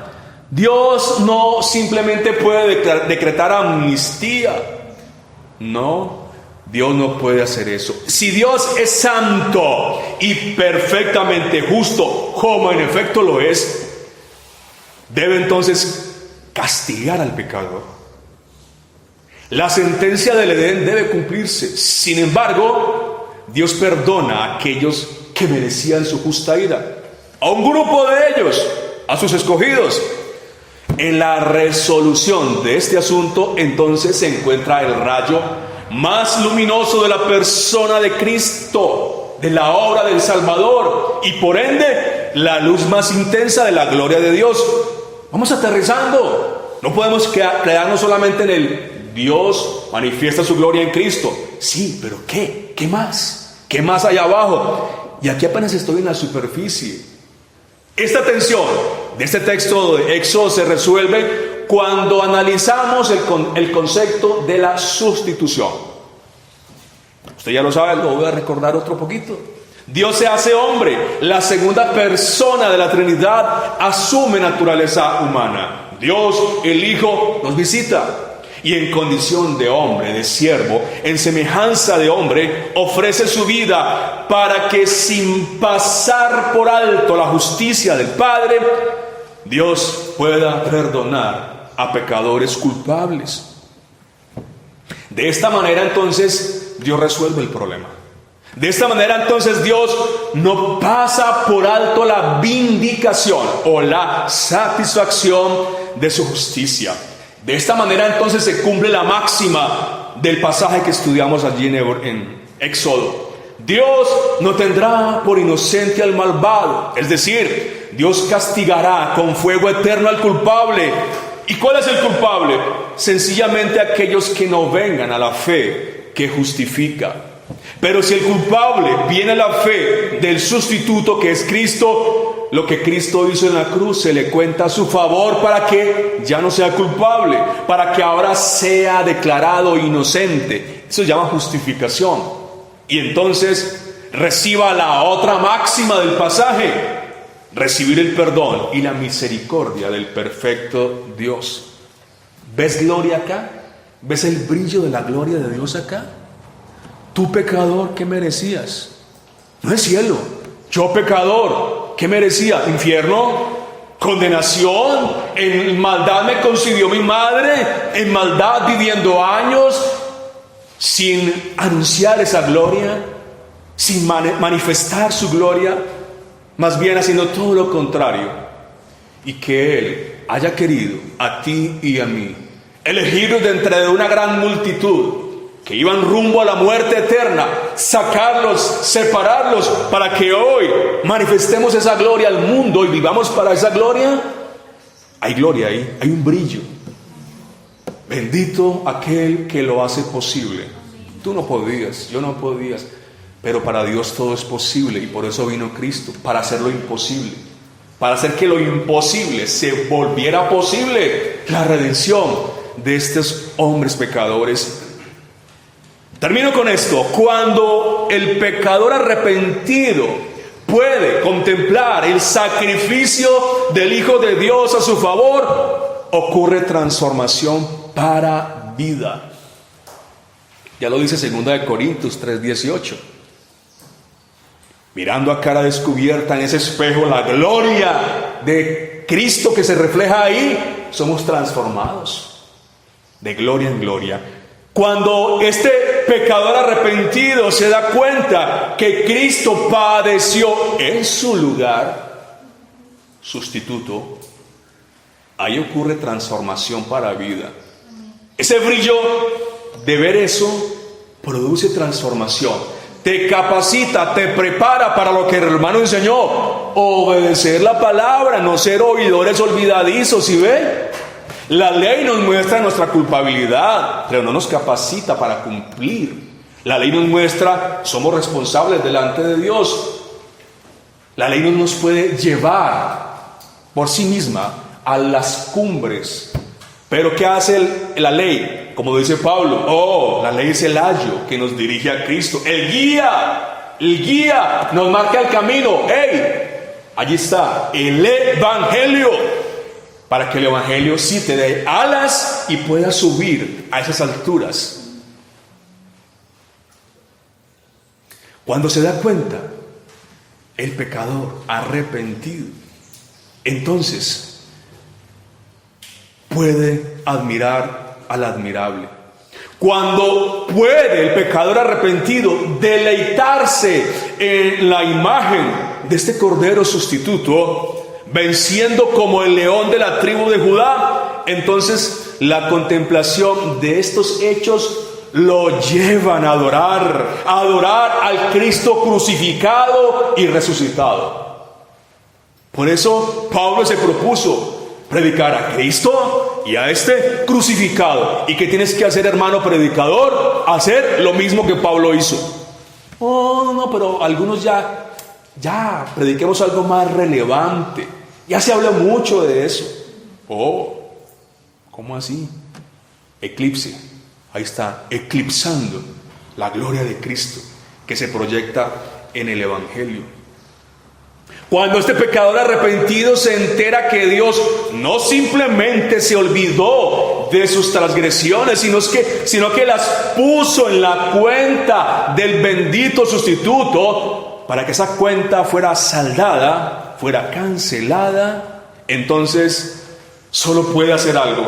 Dios no simplemente puede decretar amnistía. No, Dios no puede hacer eso. Si Dios es santo y perfectamente justo, como en efecto lo es, debe entonces castigar al pecador. La sentencia del Edén debe cumplirse. Sin embargo, Dios perdona a aquellos que merecían su justa ira, a un grupo de ellos, a sus escogidos. En la resolución de este asunto, entonces, se encuentra el rayo más luminoso de la persona de Cristo, de la obra del Salvador, y por ende, la luz más intensa de la gloria de Dios. Vamos aterrizando. No podemos quedarnos solamente en el Dios manifiesta su gloria en Cristo. Sí, pero ¿qué? ¿Qué más? ¿Qué más hay abajo? Y aquí apenas estoy en la superficie. Esta tensión de este texto de Éxodo se resuelve cuando analizamos el concepto de la sustitución. Usted ya lo sabe, lo voy a recordar otro poquito. Dios se hace hombre. La segunda persona de la Trinidad asume naturaleza humana. Dios, el Hijo, nos visita. Y en condición de hombre, de siervo, en semejanza de hombre, ofrece su vida para que, sin pasar por alto la justicia del Padre, Dios pueda perdonar a pecadores culpables. De esta manera, entonces, Dios resuelve el problema. De esta manera, entonces, Dios no pasa por alto la vindicación o la satisfacción de su justicia. De esta manera, entonces, se cumple la máxima del pasaje que estudiamos allí en Éxodo. Dios no tendrá por inocente al malvado, es decir, Dios castigará con fuego eterno al culpable. ¿Y cuál es el culpable? Sencillamente aquellos que no vengan a la fe que justifica. Pero si el culpable viene a la fe del sustituto que es Cristo, lo que Cristo hizo en la cruz se le cuenta a su favor para que ya no sea culpable, para que ahora sea declarado inocente. Eso se llama justificación. Y entonces reciba la otra máxima del pasaje: recibir el perdón y la misericordia del perfecto Dios. ¿Ves gloria acá? ¿Ves el brillo de la gloria de Dios acá? Tú, pecador, ¿qué merecías? No es cielo. Yo, pecador, ¿qué merecía? Infierno, condenación. En maldad me concibió mi madre, en maldad viviendo años sin anunciar esa gloria, sin manifestar su gloria, más bien haciendo todo lo contrario. Y que Él haya querido a ti y a mí elegirnos de entre una gran multitud que iban rumbo a la muerte eterna, sacarlos, separarlos, para que hoy manifestemos esa gloria al mundo y vivamos para esa gloria. Hay gloria ahí, hay un brillo. Bendito aquel que lo hace posible. Tú no podías, yo no podías. Pero para Dios todo es posible y por eso vino Cristo, para hacer lo imposible, para hacer que lo imposible se volviera posible, la redención de estos hombres pecadores. Termino con esto. Cuando el pecador arrepentido puede contemplar el sacrificio del Hijo de Dios a su favor, ocurre transformación para vida. Ya lo dice 2 Corintios 3:18. Mirando a cara descubierta en ese espejo la gloria de Cristo que se refleja ahí, somos transformados de gloria en gloria. Cuando este pecador arrepentido se da cuenta que Cristo padeció en su lugar, sustituto, ahí ocurre transformación para vida. Ese brillo de ver eso produce transformación. Te capacita, te prepara para lo que el hermano enseñó. Obedecer la palabra, no ser oidores olvidadizos. ¿Sí ve? La ley nos muestra nuestra culpabilidad, pero no nos capacita para cumplir. La ley nos muestra, somos responsables delante de Dios. La ley no nos puede llevar por sí misma a las cumbres. Pero ¿qué hace la ley? Como dice Pablo, la ley es el ayo que nos dirige a Cristo. El guía nos marca el camino. Allí está el Evangelio, para que el Evangelio sí te dé alas y puedas subir a esas alturas. Cuando se da cuenta el pecador arrepentido, entonces puede admirar al admirable. Cuando puede el pecador arrepentido deleitarse en la imagen de este Cordero sustituto, venciendo como el león de la tribu de Judá, entonces la contemplación de estos hechos lo llevan a adorar al Cristo crucificado y resucitado. Por eso Pablo se propuso predicar a Cristo y a este crucificado. ¿Y qué tienes que hacer, hermano predicador? Hacer lo mismo que Pablo hizo. No, pero algunos ya prediquemos algo más relevante. Ya se habla mucho de eso. ¿Cómo así? Eclipse. Ahí está, eclipsando la gloria de Cristo que se proyecta en el Evangelio. Cuando este pecador arrepentido se entera que Dios no simplemente se olvidó de sus transgresiones, sino que las puso en la cuenta del bendito sustituto, para que esa cuenta fuera saldada, fuera cancelada, entonces solo puede hacer algo: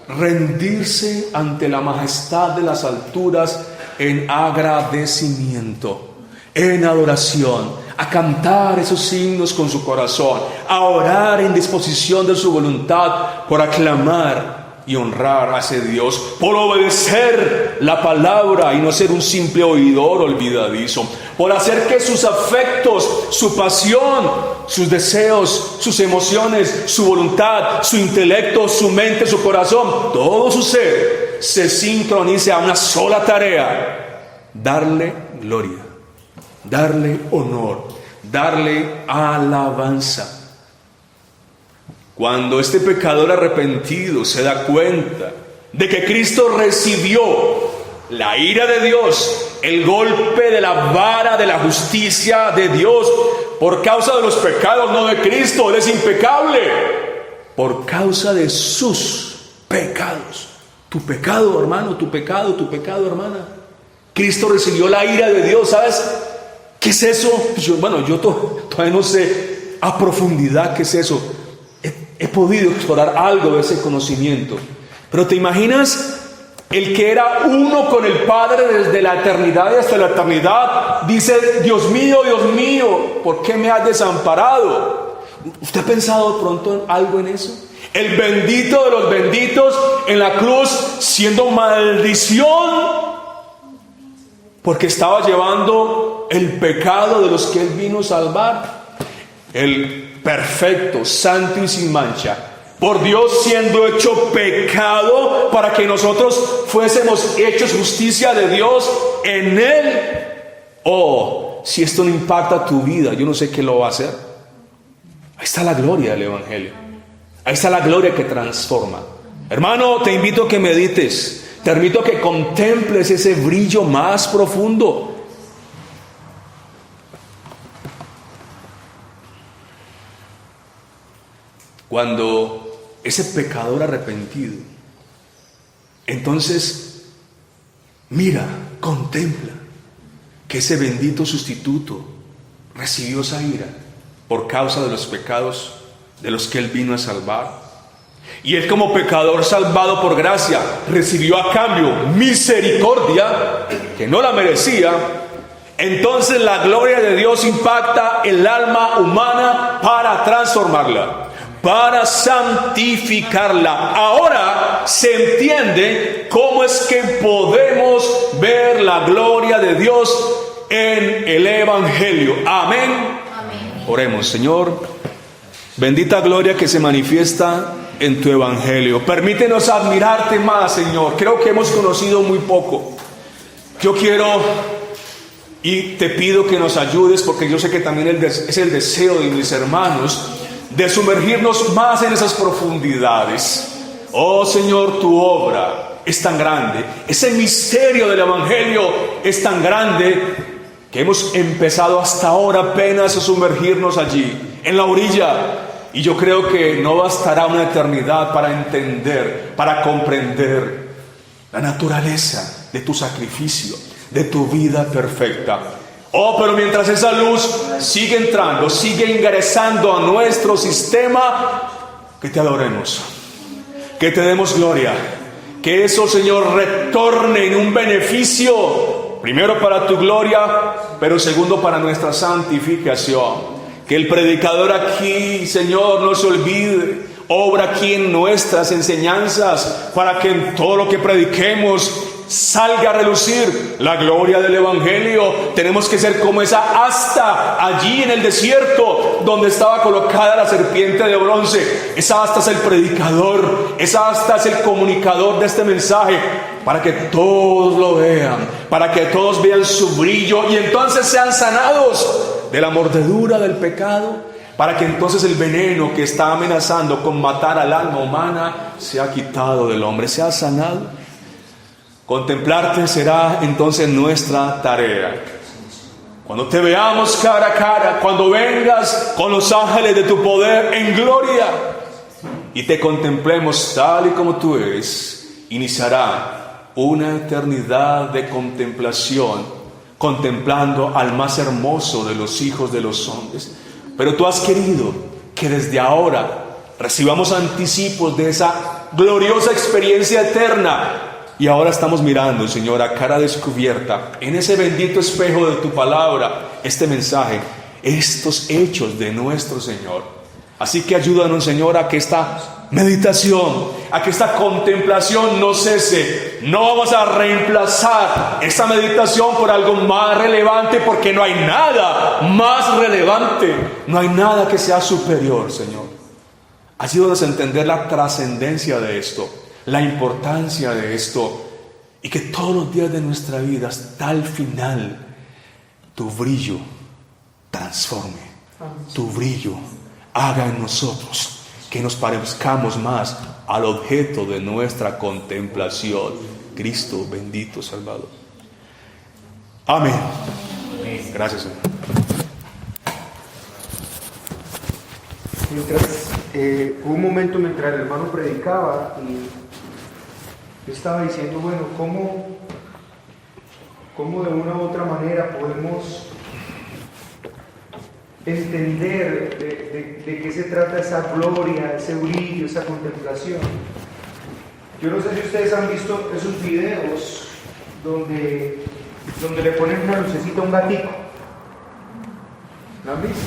rendirse ante la majestad de las alturas en agradecimiento, en adoración, a cantar esos himnos con su corazón, a orar en disposición de su voluntad, por aclamar y honrar a ese Dios, por obedecer la palabra y no ser un simple oidor olvidadizo, por hacer que sus afectos, su pasión, sus deseos, sus emociones, su voluntad, su intelecto, su mente, su corazón, todo su ser se sincronice a una sola tarea: darle gloria, darle honor, darle alabanza. Cuando este pecador arrepentido se da cuenta de que Cristo recibió la ira de Dios, el golpe de la vara de la justicia de Dios, por causa de los pecados, no de Cristo, Él es impecable, por causa de sus pecados. Tu pecado, hermano, tu pecado, hermana. Cristo recibió la ira de Dios. ¿Sabes qué es eso? Yo todavía no sé a profundidad qué es eso. He podido explorar algo de ese conocimiento. Pero ¿te imaginas? El que era uno con el Padre desde la eternidad y hasta la eternidad, dice: Dios mío, ¿por qué me has desamparado? ¿Usted ha pensado pronto en algo en eso? El bendito de los benditos en la cruz siendo maldición, porque estaba llevando el pecado de los que Él vino a salvar. El perfecto, santo y sin mancha, por Dios siendo hecho pecado para que nosotros fuésemos hechos justicia de Dios en Él. si esto no impacta tu vida, yo no sé qué lo va a hacer. Ahí está la gloria del Evangelio. Ahí está la gloria que transforma. Hermano, te invito a que medites. Te invito a que contemples ese brillo más profundo. Cuando ese pecador arrepentido, entonces mira, contempla que ese bendito sustituto recibió esa ira por causa de los pecados de los que él vino a salvar. Y él, como pecador salvado por gracia, recibió a cambio misericordia que no la merecía. Entonces la gloria de Dios impacta el alma humana para transformarla, para santificarla. Ahora se entiende cómo es que podemos ver la gloria de Dios en el Evangelio. Amén. Amén. Oremos. Señor, bendita gloria que se manifiesta en tu Evangelio. Permítenos admirarte más, Señor. Creo que hemos conocido muy poco. Yo quiero y te pido que nos ayudes, porque yo sé que también es el deseo de mis hermanos, de sumergirnos más en esas profundidades. Oh Señor, tu obra es tan grande, ese misterio del Evangelio es tan grande, que hemos empezado hasta ahora apenas a sumergirnos allí, en la orilla. Y yo creo que no bastará una eternidad para entender, para comprender la naturaleza de tu sacrificio, de tu vida perfecta. Oh, pero mientras esa luz sigue entrando, sigue ingresando a nuestro sistema, que te adoremos, que te demos gloria, que eso, Señor, retorne en un beneficio, primero para tu gloria, pero segundo para nuestra santificación. Que el predicador aquí, Señor, no se olvide, obra aquí en nuestras enseñanzas, para que en todo lo que prediquemos salga a relucir la gloria del Evangelio. Tenemos que ser como esa asta allí en el desierto, donde estaba colocada la serpiente de bronce. Esa asta es el predicador, esa asta es el comunicador de este mensaje, para que todos lo vean, para que todos vean su brillo y entonces sean sanados de la mordedura del pecado, para que entonces el veneno que está amenazando con matar al alma humana sea quitado del hombre, sea sanado. Contemplarte será entonces nuestra tarea. Cuando te veamos cara a cara, cuando vengas con los ángeles de tu poder en gloria y te contemplemos tal y como tú eres, iniciará una eternidad de contemplación, contemplando al más hermoso de los hijos de los hombres. Pero tú has querido que desde ahora recibamos anticipos de esa gloriosa experiencia eterna. Y ahora estamos mirando, Señor, a cara descubierta, en ese bendito espejo de tu palabra, este mensaje, estos hechos de nuestro Señor. Así que ayúdanos, Señor, a que esta meditación, a que esta contemplación no cese. No vamos a reemplazar esta meditación por algo más relevante, porque no hay nada más relevante, no hay nada que sea superior, Señor. Ayúdanos a entender la trascendencia de esto, la importancia de esto, y que todos los días de nuestra vida hasta el final tu brillo transforme, tu brillo haga en nosotros que nos parezcamos más al objeto de nuestra contemplación, Cristo bendito Salvador. Amén. Gracias, Señor. Hubo un momento mientras el hermano predicaba y yo estaba diciendo, bueno, ¿cómo de una u otra manera podemos entender de qué se trata esa gloria, ese brillo, esa contemplación? Yo no sé si ustedes han visto esos videos donde le ponen una lucecita a un gatito. ¿Lo han visto?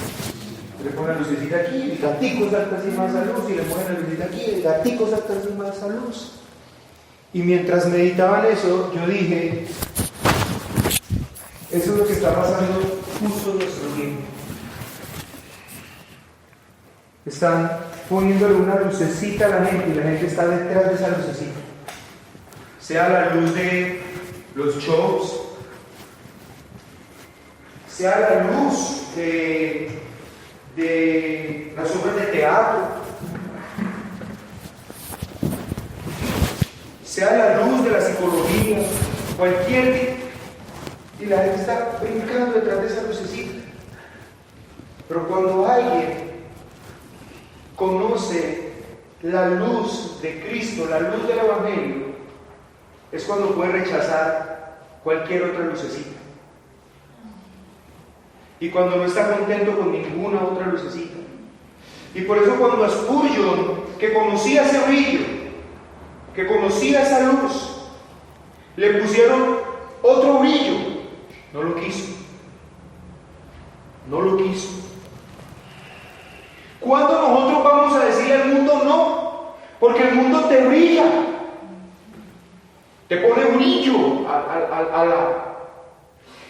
Le ponen la lucecita aquí, el gatico salta encima de esa luz, y le ponen la lucecita aquí, el gatico salta encima de esa luz. Y mientras meditaban eso, yo dije, eso es lo que está pasando justo en nuestro tiempo. Están poniéndole una lucecita a la gente y la gente está detrás de esa lucecita. Sea la luz de los shows, sea la luz de las obras de teatro, sea la luz de la psicología, cualquier, y la gente está brincando detrás de esa lucecita. Pero cuando alguien conoce la luz de Cristo, la luz del Evangelio, es cuando puede rechazar cualquier otra lucecita. Y cuando no está contento con ninguna otra lucecita. Y por eso cuando a Spurgeon, que conocía ese brillo, que conocía esa luz, le pusieron otro brillo, no lo quiso. No lo quiso. ¿Cuándo nosotros vamos a decirle al mundo no? Porque el mundo te brilla, te pone brillo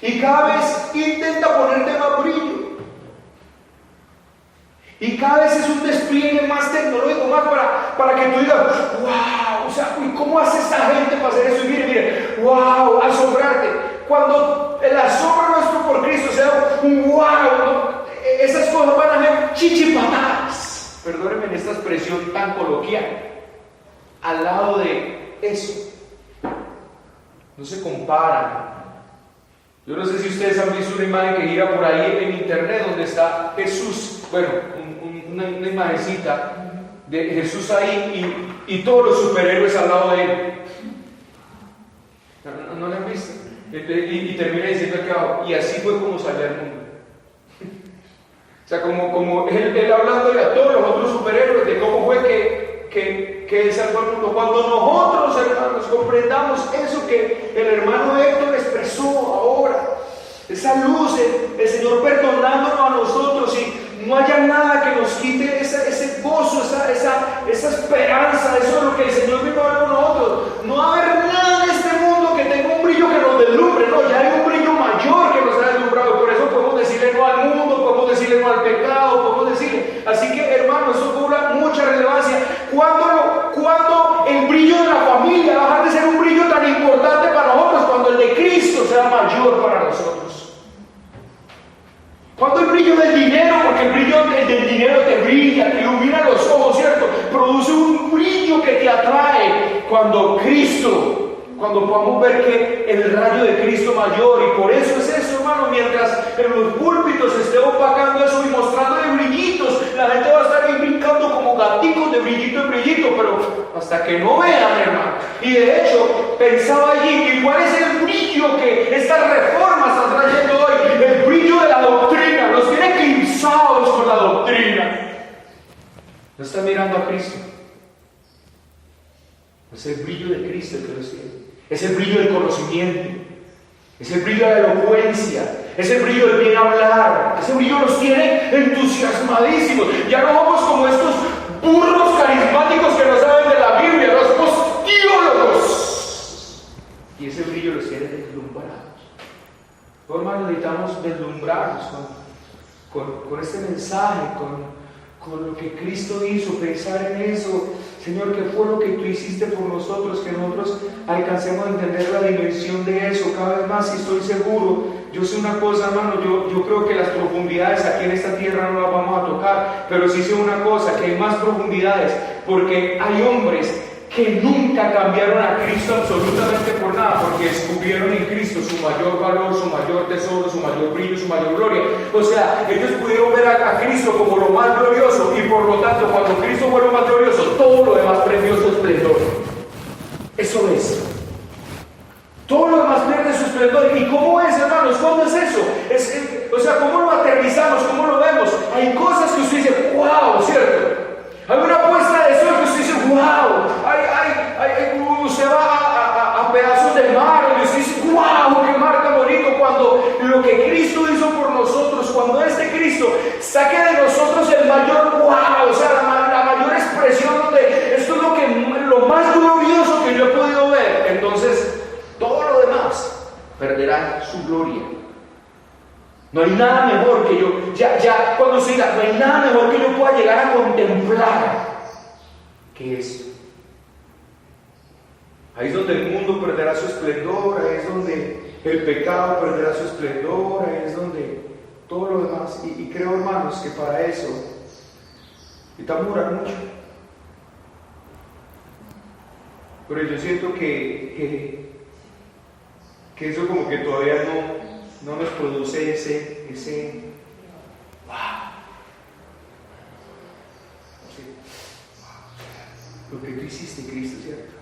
y cada vez intenta ponerte más brillo. Y cada vez es un despliegue más tecnológico, más para que tú digas, wow, o sea, ¿cómo hace esta gente para hacer eso? Y mire, wow, asombrarte. Cuando el asombro nuestro por Cristo sea un wow, ¿no? Esas cosas van a ser chichipatadas. Perdónenme en esta expresión tan coloquial. Al lado de eso, no se comparan. Yo no sé si ustedes han visto una imagen que gira por ahí en internet donde está Jesús, bueno, una imagencita de Jesús ahí y todos los superhéroes al lado de él. ¿No la han visto? Y termina diciendo que y así fue como salió al mundo. O sea, como él hablándole a todos los otros superhéroes de cómo fue que él salvó al mundo. Cuando nosotros, hermanos, comprendamos eso que el hermano Héctor expresó ahora, esa luz, el Señor perdonándonos a nosotros y no haya nada que nos quite ese gozo, esa esperanza, eso es lo que el Señor vino a dar con nosotros. No va a haber nada en este mundo que tenga un brillo que nos deslumbre, no, ya hay un brillo mayor que nos ha deslumbrado, por eso podemos decirle no al mundo, podemos decirle no al pecado, podemos decirle, así que hermano, eso cobra mucha relevancia. Cuando el brillo de la familia va a dejar de ser un brillo tan importante para nosotros, cuando el de Cristo sea mayor para nosotros. Cuando el brillo del dinero, porque el brillo del dinero te brilla, te ilumina los ojos, ¿cierto? Produce un brillo que te atrae. Cuando podamos ver que el rayo de Cristo mayor, y por eso es eso, hermano, mientras en los púlpitos se esté opacando eso y mostrando de brillitos, la gente va a estar ahí brincando como gaticos de brillito en brillito, pero hasta que no vean, hermano. Y de hecho, pensaba allí que cuál es el brillo que estas reformas están trayendo hoy, el brillo de la doctrina, los tiene eclipsados con la doctrina. No están mirando a Cristo. Es el brillo de Cristo que los tiene. Es el brillo del conocimiento. Es el brillo de la elocuencia. Es el brillo del bien hablar. Ese brillo los tiene entusiasmadísimos. Ya no somos como estos burros carismáticos que no saben de la Biblia, los postiólogos. Y ese brillo los tiene deslumbrados. Todos, hermanos, necesitamos deslumbrarnos con este mensaje, con lo que Cristo hizo, pensar en eso. Señor, ¿qué fue lo que tú hiciste por nosotros? Que nosotros alcancemos a entender la dimensión de eso cada vez más. Y estoy seguro, yo sé una cosa, hermano, yo creo que las profundidades aquí en esta tierra no las vamos a tocar, pero sí sé una cosa, que hay más profundidades, porque hay hombres que nunca cambiaron a Cristo absolutamente por nada, porque descubrieron en Cristo su mayor valor, su mayor tesoro, su mayor brillo, su mayor gloria. O sea, ellos pudieron ver a Cristo como lo más glorioso, y por lo tanto, cuando Cristo fue lo más glorioso, todo lo demás perdió su esplendor. Eso es. Todo lo demás pierde su esplendor. ¿Y cómo es, hermanos? ¿Cuándo es eso? O sea, ¿cómo lo aterrizamos? ¿Cómo lo vemos? Hay cosas que usted dice, wow, ¿cierto? Hay una puesta de sol que usted dice, wow, usted va a pedazos de mar y usted dice, wow, qué mar tan bonito. Cuando lo que Cristo hizo por nosotros, cuando este Cristo saque de nosotros el mayor wow, o sea, la mayor expresión donde esto es lo más glorioso que yo he podido ver, entonces todo lo demás perderá su gloria. No hay nada mejor que yo, ya cuando se diga, no hay nada mejor que yo pueda llegar a contemplar que eso. Ahí es donde el mundo perderá su esplendor, ahí es donde el pecado perderá su esplendor, ahí es donde creo, hermanos, que para eso necesitamos orar mucho. Pero yo siento que eso como que todavía no nos produce ese lo que tú hiciste, Cristo, ¿cierto?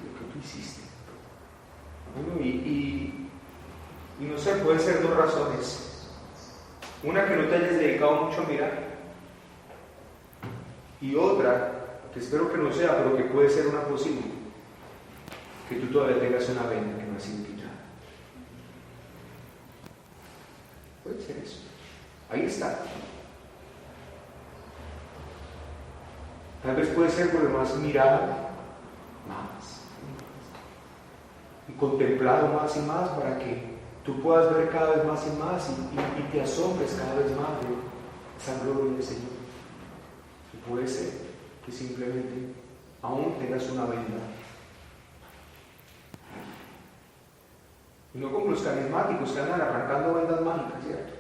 Lo que tú hiciste. Bueno, y no sé, pueden ser dos razones. Una, que no te hayas dedicado mucho a mirar. Y otra, que espero que no sea, pero que puede ser una posible, que tú todavía tengas una venda que no ha sido quitada. Puede ser eso. Ahí está. Tal vez puede ser por lo más mirado más y contemplado más y más, para que tú puedas ver cada vez más y más y te asombres cada vez más de esa gloria del Señor. Y puede ser que simplemente aún tengas una venda. Y no como los carismáticos que andan arrancando vendas mágicas, ¿cierto?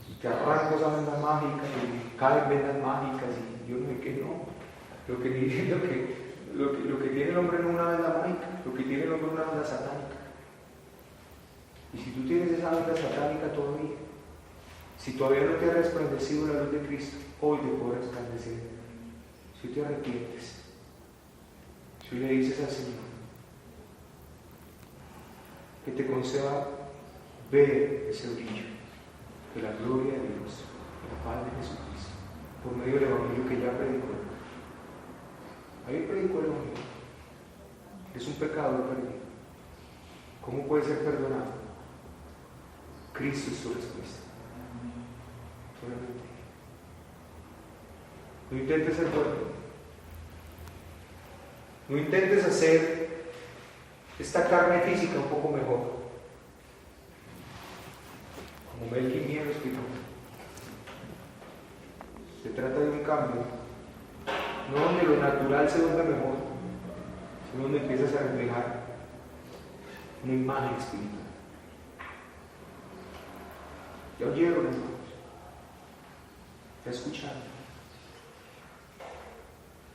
Y te arranco esa venda mágica y caen vendas mágicas y yo no sé qué no. Lo que tiene el hombre no es una venda mágica, lo que tiene el hombre es una venda satánica. Y si tú tienes esa venda satánica todavía, si todavía no te ha resplandecido la luz de Cristo, hoy te puede resplandecer. Si te arrepientes, si le dices al Señor que te conceda ver ese brillo de la gloria de Dios, de la paz de Jesucristo, por medio del Evangelio que ya predicó. Ahí predicó el Evangelio. Es un pecado perdido. ¿Cómo puede ser perdonado? Cristo es su respuesta. Solamente. No intentes ser bueno. No intentes hacer esta carne física un poco mejor. Como Melqui Miel explicó. Se trata de un cambio, no donde lo natural se vuelve mejor, sino donde empiezas a reflejar una imagen espiritual. ¿Ya oyeron, hermanos? ¿Ya escucharon?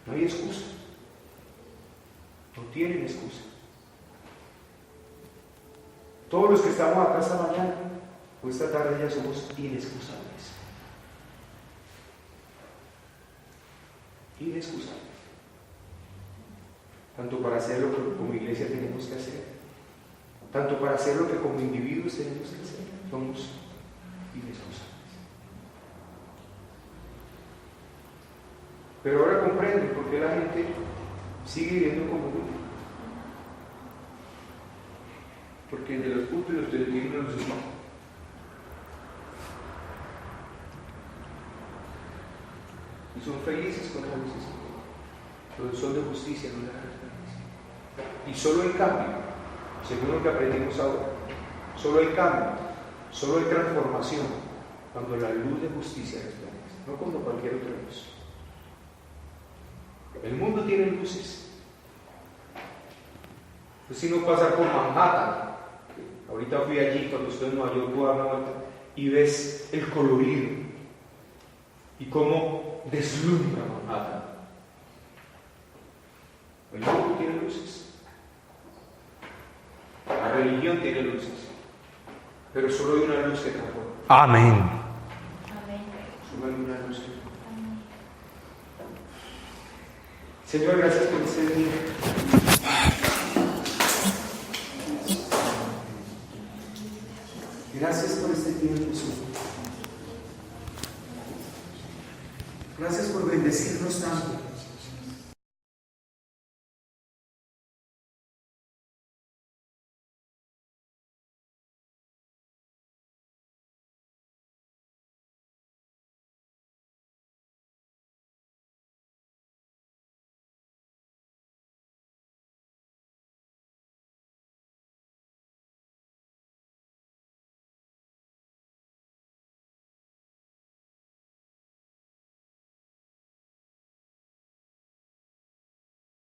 No hay excusa. No tienen excusa. Todos los que estamos acá esta mañana o esta tarde ya somos inexcusables. Inexcusables. Tanto para hacer lo que como iglesia tenemos que hacer, tanto para hacer lo que como individuos tenemos que hacer, somos inexcusables. Pero ahora comprenden por qué la gente sigue viviendo como yo. Porque de los púlpitos te tienen los demás. Y son felices con la luces. Pero el sol de justicia no les resplandece. Y solo hay cambio, según lo que aprendimos ahora. Solo hay cambio, solo hay transformación cuando la luz de justicia resplandece, no cuando cualquier otra luz. El mundo tiene luces. Pues si no pasar por Manhattan, ahorita fui allí cuando estoy en Nueva York, puedo dar una vuelta y ves el colorido y cómo deslumbra Manhattan. El mundo tiene luces, la religión tiene luces, pero solo hay una luz que transforma. Amén. Solo hay una luz que transforma. Señor, gracias por este día. Gracias por este tiempo, Señor. Gracias por bendecirnos tanto.